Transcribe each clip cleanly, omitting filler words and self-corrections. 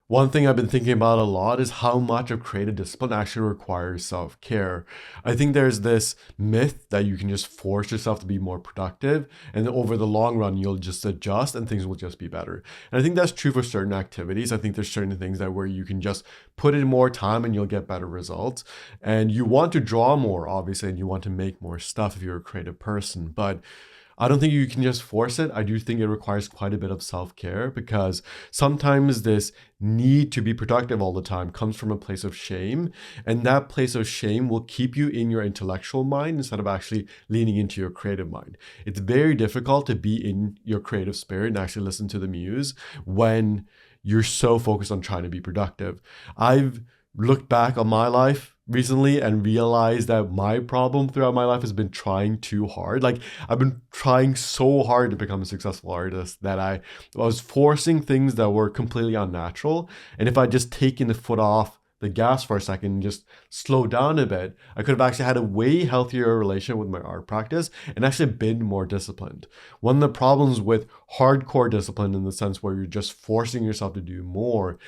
One thing I've been thinking about a lot is how much of creative discipline actually requires self care. I think there's this myth that you can just force yourself to be more productive, and over the long run, you'll just adjust and things will just be better. And I think that's true for certain activities. I think there's certain things that where you can just put in more time and you'll get better results. And you want to draw more, obviously, and you want to make more stuff if you're a creative person. But I don't think you can just force it. I do think it requires quite a bit of self care because sometimes this need to be productive all the time comes from a place of shame. And that place of shame will keep you in your intellectual mind instead of actually leaning into your creative mind. It's very difficult to be in your creative spirit and actually listen to the muse when you're so focused on trying to be productive. I've looked back on my life recently and realized that my problem throughout my life has been trying too hard. Like I've been trying so hard to become a successful artist that I was forcing things that were completely unnatural. And if I just taken the foot off the gas for a second and just slow down a bit, I could have actually had a way healthier relationship with my art practice and actually been more disciplined. One of the problems with hardcore discipline in the sense where you're just forcing yourself to do more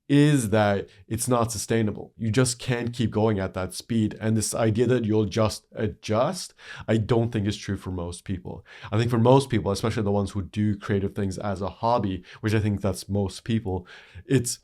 is that it's not sustainable. You just can't keep going at that speed. And this idea that you'll just adjust, I don't think is true for most people. I think for most people, especially the ones who do creative things as a hobby, which I think that's most people, it's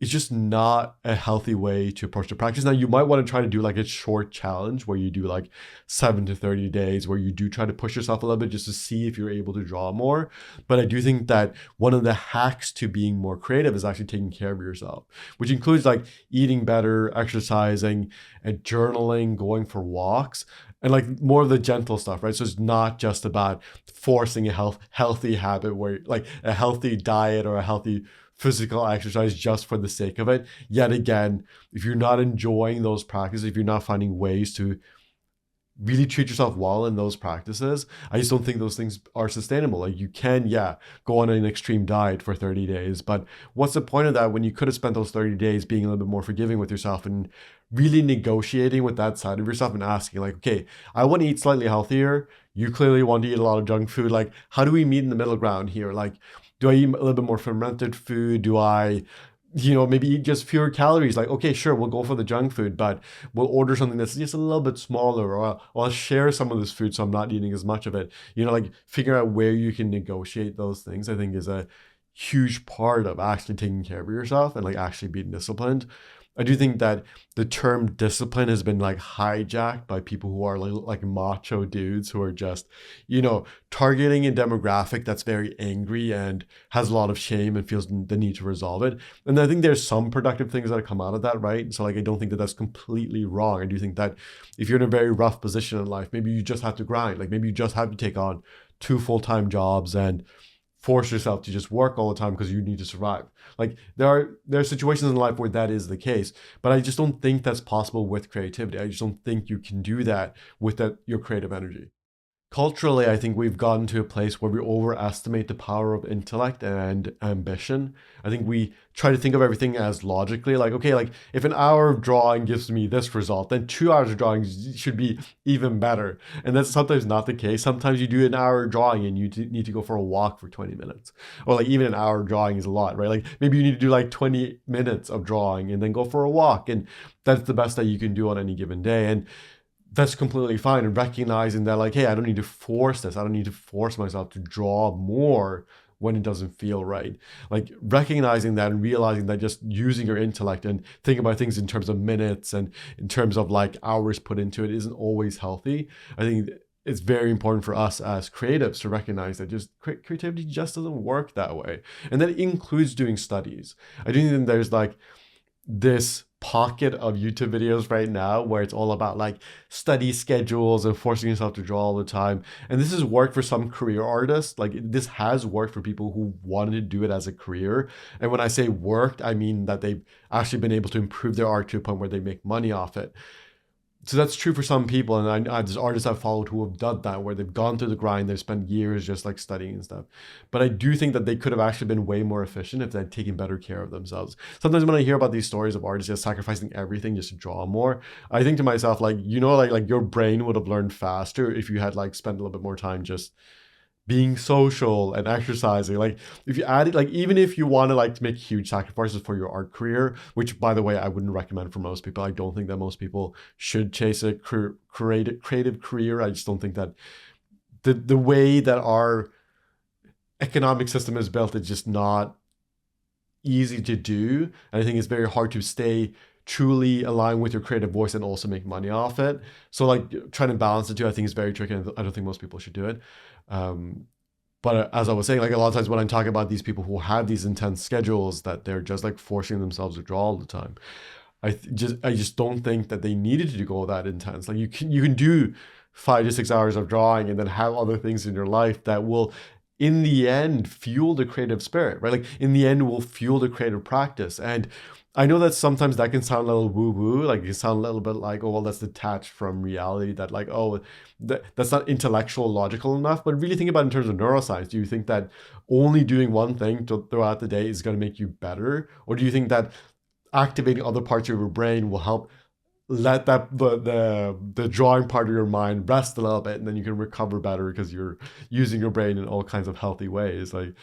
just not a healthy way to approach the practice. Now, you might want to try to do like a short challenge where you do like 7 to 30 days, where you do try to push yourself a little bit just to see if you're able to draw more. But I do think that one of the hacks to being more creative is actually taking care of yourself, which includes like eating better, exercising, and journaling, going for walks, and like more of the gentle stuff, right? So it's not just about forcing a healthy habit where like a healthy diet or a healthy physical exercise just for the sake of it. Yet again, if you're not enjoying those practices, if you're not finding ways to really treat yourself well in those practices, I just don't think those things are sustainable. Like you can, yeah, go on an extreme diet for 30 days, but what's the point of that when you could have spent those 30 days being a little bit more forgiving with yourself and really negotiating with that side of yourself and asking like, okay, I want to eat slightly healthier. You clearly want to eat a lot of junk food. Like, how do we meet in the middle ground here? Like, do I eat a little bit more fermented food? Do I maybe eat just fewer calories? Like, okay, sure, we'll go for the junk food, but we'll order something that's just a little bit smaller, or I'll share some of this food so I'm not eating as much of it. Like figure out where you can negotiate those things, I think is a huge part of actually taking care of yourself and like actually being disciplined. I do think that the term discipline has been like hijacked by people who are like macho dudes who are just, targeting a demographic that's very angry and has a lot of shame and feels the need to resolve it. And I think there's some productive things that come out of that, right? So like, I don't think that that's completely wrong. I do think that if you're in a very rough position in life, maybe you just have to grind. Like maybe you just have to take on 2 full-time jobs and force yourself to just work all the time because you need to survive. Like there are situations in life where that is the case, but I just don't think that's possible with creativity. I just don't think you can do that with your creative energy. Culturally, I think we've gotten to a place where we overestimate the power of intellect and ambition. I think we try to think of everything as logically, like, okay, like if an hour of drawing gives me this result, then 2 hours of drawing should be even better. And that's sometimes not the case. Sometimes you do an hour of drawing and you need to go for a walk for 20 minutes. Or like even an hour of drawing is a lot, right? Like maybe you need to do like 20 minutes of drawing and then go for a walk. And that's the best that you can do on any given day. And that's completely fine, and recognizing that like, hey, I don't need to force this. I don't need to force myself to draw more when it doesn't feel right. Like recognizing that and realizing that just using your intellect and thinking about things in terms of minutes and in terms of like hours put into it isn't always healthy. I think it's very important for us as creatives to recognize that just creativity just doesn't work that way. And that includes doing studies. I do think there's like this pocket of YouTube videos right now where it's all about like study schedules and forcing yourself to draw all the time. And this has worked for some career artists. Like this has worked for people who wanted to do it as a career. And when I say worked, I mean that they've actually been able to improve their art to a point where they make money off it. So that's true for some people, and there's artists I've followed who have done that, where they've gone through the grind, they've spent years just like studying and stuff. But I do think that they could have actually been way more efficient if they'd taken better care of themselves. Sometimes when I hear about these stories of artists just sacrificing everything just to draw more, I think to myself, like, like your brain would have learned faster if you had like spent a little bit more time just being social and exercising. Like if you add it, like even if you want to like to make huge sacrifices for your art career, which by the way I wouldn't recommend for most people. I don't think that most people should chase a creative career. I just don't think that the way that our economic system is built is just not easy to do. And I think it's very hard to stay truly aligned with your creative voice and also make money off it. So like trying to balance the two, I think is very tricky. And I don't think most people should do it. But as I was saying, like a lot of times when I'm talking about these people who have these intense schedules that they're just like forcing themselves to draw all the time, I just don't think that they needed to go that intense. Like you can do 5 to 6 hours of drawing and then have other things in your life that will in the end fuel the creative spirit, right? Like in the end will fuel the creative practice. And I know that sometimes that can sound a little woo-woo, like it can sound a little bit like, oh well, that's detached from reality, that like, oh, that's not intellectual, logical enough. But really think about it in terms of neuroscience. Do you think that only doing one thing throughout the day is going to make you better? Or do you think that activating other parts of your brain will help let that the drawing part of your mind rest a little bit, and then you can recover better because you're using your brain in all kinds of healthy ways? Like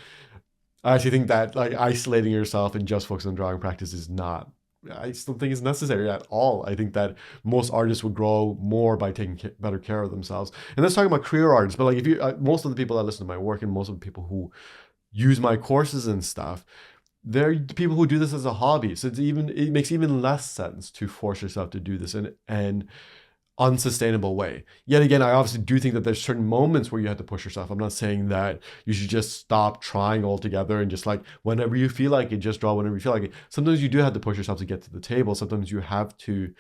I actually think that like isolating yourself and just focusing on drawing practice is not, I just don't think it's necessary at all. I think that most artists would grow more by taking better care of themselves. And let's talk about career artists. But like if you most of the people that listen to my work and most of the people who use my courses and stuff, they're people who do this as a hobby. So it makes even less sense to force yourself to do this in an unsustainable way. Yet again, I obviously do think that there's certain moments where you have to push yourself. I'm not saying that you should just stop trying altogether and just like whenever you feel like it, just draw whenever you feel like it. Sometimes you do have to push yourself to get to the table. Sometimes you have to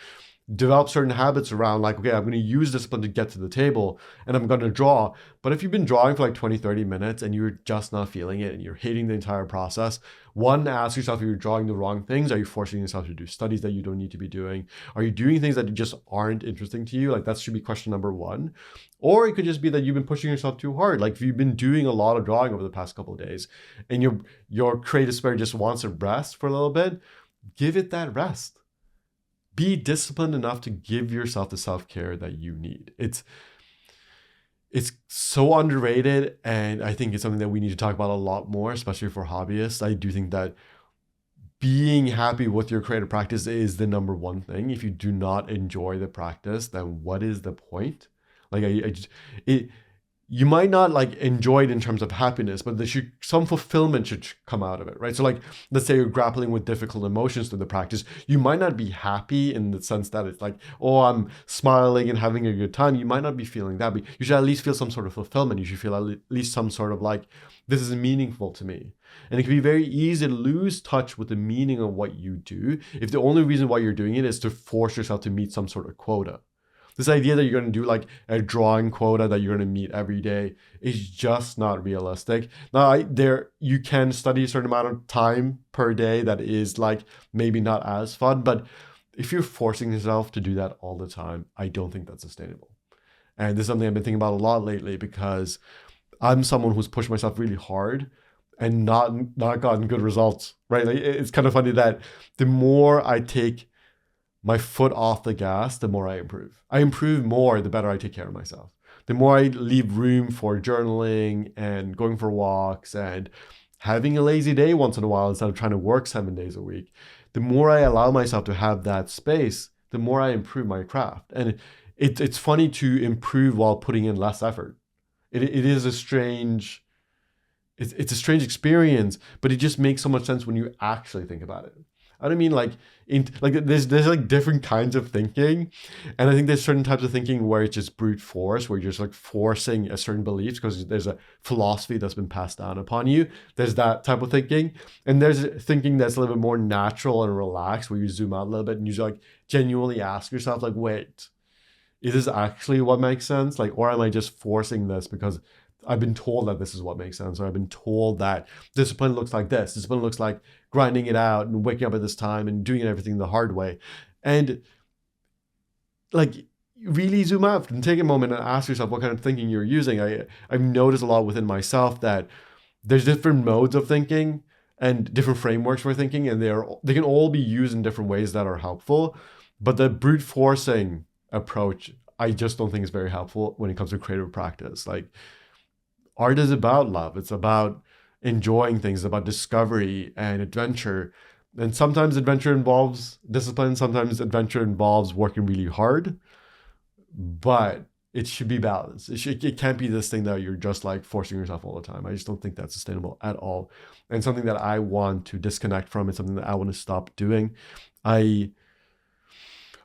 develop certain habits around like, okay, I'm going to use discipline to get to the table and I'm going to draw. But if you've been drawing for like 20-30 minutes and you're just not feeling it and you're hating the entire process, one, ask yourself if you're drawing the wrong things. Are you forcing yourself to do studies that you don't need to be doing? Are you doing things that just aren't interesting to you? Like that should be question number one. Or it could just be that you've been pushing yourself too hard. Like if you've been doing a lot of drawing over the past couple of days and your creative spirit just wants to rest for a little bit, give it that rest. Be disciplined enough to give yourself the self-care that you need. It's so underrated, and I think it's something that we need to talk about a lot more, especially for hobbyists. I do think that being happy with your creative practice is the number one thing. If you do not enjoy the practice, then what is the point? Like you might not like enjoy it in terms of happiness, but some fulfillment should come out of it, right? So like, let's say you're grappling with difficult emotions through the practice. You might not be happy in the sense that it's like, oh, I'm smiling and having a good time. You might not be feeling that, but you should at least feel some sort of fulfillment. You should feel at least some sort of like, this is meaningful to me. And it can be very easy to lose touch with the meaning of what you do if the only reason why you're doing it is to force yourself to meet some sort of quota. This idea that you're going to do like a drawing quota that you're going to meet every day is just not realistic. Now, you can study a certain amount of time per day that is like maybe not as fun, but if you're forcing yourself to do that all the time, I don't think that's sustainable. And this is something I've been thinking about a lot lately because I'm someone who's pushed myself really hard and not gotten good results, right? Like it's kind of funny that the more I take my foot off the gas, the more I improve. I improve more the better I take care of myself. The more I leave room for journaling and going for walks and having a lazy day once in a while instead of trying to work 7 days a week, the more I allow myself to have that space, the more I improve my craft. And it's funny to improve while putting in less effort. It is a strange, it's a strange experience, but it just makes so much sense when you actually think about it. I don't mean like there's like different kinds of thinking, and I think there's certain types of thinking where it's just brute force, where you're just like forcing a certain beliefs because there's a philosophy that's been passed down upon you. There's that type of thinking, and there's thinking that's a little bit more natural and relaxed, where you zoom out a little bit and you like genuinely ask yourself like, wait, is this actually what makes sense? Like, or am I just forcing this because I've been told that this is what makes sense, or I've been told that discipline looks like this. Discipline looks like grinding it out and waking up at this time and doing everything the hard way. And like really zoom out and take a moment and ask yourself what kind of thinking you're using. I've noticed a lot within myself that there's different modes of thinking and different frameworks for thinking, and they can all be used in different ways that are helpful. But the brute forcing approach, I just don't think is very helpful when it comes to creative practice. Like, art is about love. It's about enjoying things, about discovery and adventure. And sometimes adventure involves discipline, sometimes adventure involves working really hard, but it should be balanced. It can't be this thing that you're just like forcing yourself all the time. I just don't think that's sustainable at all. And something that I want to disconnect from, it's something that I want to stop doing. I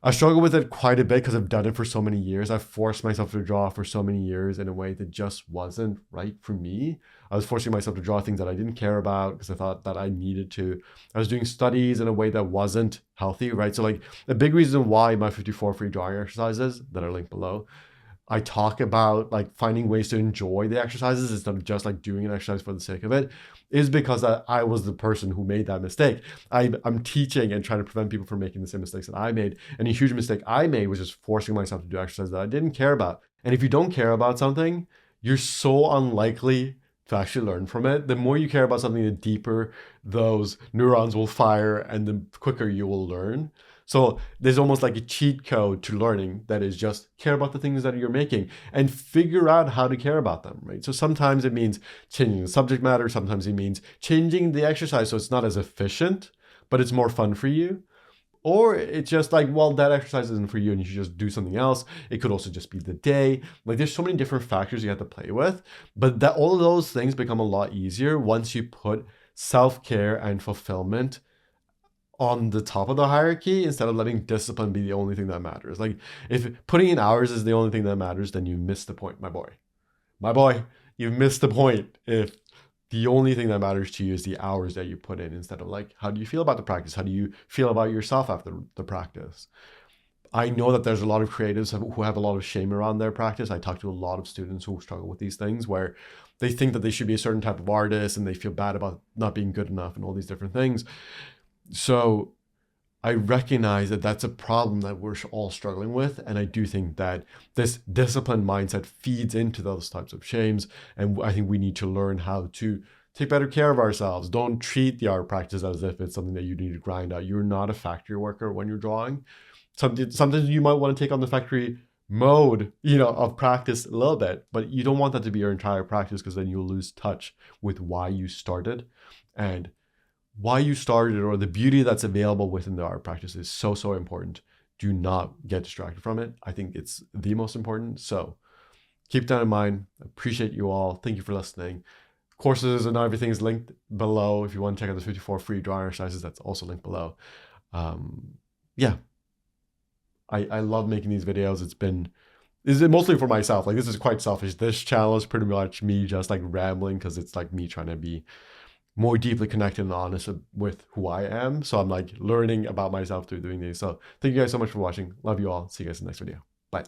I struggle with it quite a bit because I've done it for so many years. I've forced myself to draw for so many years in a way that just wasn't right for me. I was forcing myself to draw things that I didn't care about because I thought that I needed to. I was doing studies in a way that wasn't healthy, right? So, like, a big reason why my 54 free drawing exercises that are linked below, I talk about like finding ways to enjoy the exercises instead of just like doing an exercise for the sake of it, is because I was the person who made that mistake. I'm teaching and trying to prevent people from making the same mistakes that I made. And a huge mistake I made was just forcing myself to do exercises that I didn't care about. And if you don't care about something, you're so unlikely to actually learn from it. The more you care about something, the deeper those neurons will fire and the quicker you will learn. So there's almost like a cheat code to learning that is just care about the things that you're making and figure out how to care about them, right? So sometimes it means changing the subject matter. Sometimes it means changing the exercise so it's not as efficient, but it's more fun for you. Or it's just like, well, that exercise isn't for you and you should just do something else. It could also just be the day. Like, there's so many different factors you have to play with, but that all of those things become a lot easier once you put self-care and fulfillment on the top of the hierarchy instead of letting discipline be the only thing that matters. Like, if putting in hours is the only thing that matters, then you miss the point, my boy. My boy, you've missed the point if the only thing that matters to you is the hours that you put in instead of like, how do you feel about the practice? How do you feel about yourself after the practice? I know that there's a lot of creatives who have a lot of shame around their practice. I talk to a lot of students who struggle with these things where they think that they should be a certain type of artist and they feel bad about not being good enough and all these different things. So I recognize that that's a problem that we're all struggling with. And I do think that this disciplined mindset feeds into those types of shames. And I think we need to learn how to take better care of ourselves. Don't treat the art practice as if it's something that you need to grind out. You're not a factory worker when you're drawing. Sometimes you might want to take on the factory mode, of practice a little bit, but you don't want that to be your entire practice because then you'll lose touch with why you started. And why you started or the beauty that's available within the art practice is so, so important. Do not get distracted from it. I think it's the most important. So keep that in mind. Appreciate you all. Thank you for listening. Courses and everything is linked below. If you want to check out the 54 free drawing exercises, that's also linked below. Yeah. I love making these videos. Is it mostly for myself? Like, this is quite selfish. This channel is pretty much me just like rambling because it's like me trying to be more deeply connected and honest with who I am. So I'm like learning about myself through doing these. So thank you guys so much for watching. Love you all. See you guys in the next video. Bye.